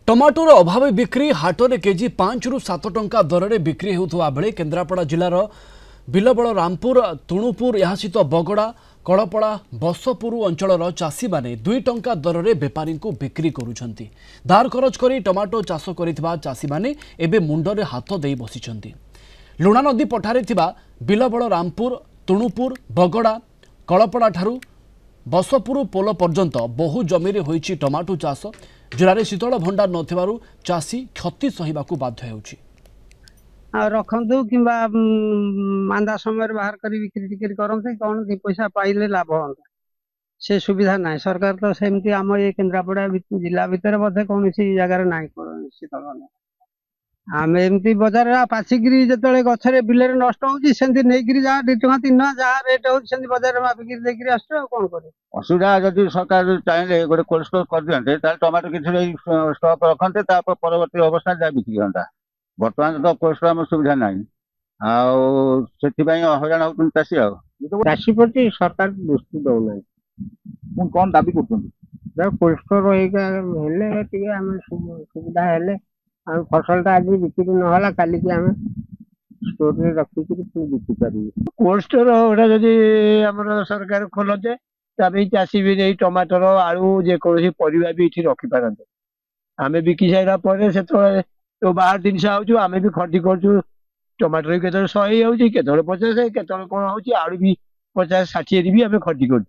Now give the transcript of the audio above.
टमाटोर अभाव बिक्री हाटरे केजी 5 रु 7 टंका दर में बिक्री होता बेले केन्द्रापड़ा जिलार बिलबल रामपुर तुणुपुर यह सहित बगड़ा कलपड़ा बसपुर अंचल चाषी मैंने 2 टंका दर में बेपारी को बिक्री करुंच धार खरच कर टमाटो चाष कर चाषी मैंने एवं मुंडरे हाथ दे बसी लुणा नदी पठारे बिलबल रामपुर तुणुपुर बगड़ा कलपड़ा ठारू बसपुर पोल पर्यंत बहु जमी होईची टमाटो चाष जिले में शीतल भंडार नथिबारु चाषी क्षति सहिबाकू बाध्य होउची रखु कि मांदा समय बाहर कर बिक्री टिक्री करते कौन दी पैसा पाइले लाभ हम से सुविधा ना सरकार तो सेमती आम ये केन्द्रापड़ा जिला भितर बोधे कौन जगार ना शीतल भंडार आम एमती बजार पाचिकी जो गचरे बिल नष्ट होती नहीं जहाँ 2 टଙ୍କା 3 टଙ୍କା जहाँ रेट होती बजार मापिकी आस कौन कर असुविधा जब सरकार चाहिए गोटे कोल्ड स्टोर कर दिखते टमाटो किसी स्टक रखते परवर्ती अवस्था जहाँ बिक्री होता बर्तमान तो कोल्ड स्टोर सुविधा ना हईराण हो चाषी चाषी प्रति सरकार दृष्टि दौना कौन दाबी कर कोल्ड स्टोर सुविधा है फसल आज बिक्री ना काली स्टोर में रखिक बिकी पार कोल्ड स्टोर जदि सरकार खोलते चाषी भी नहीं टमाटर आलू जेकोसी परिवा भी ये रखिपारते आम बिकी सारा से तो बाहर जिन आम भी खटी कर टमाटर भी केत 100 हो 50 कौन हो आलू भी 50 60 भी आम खटी कर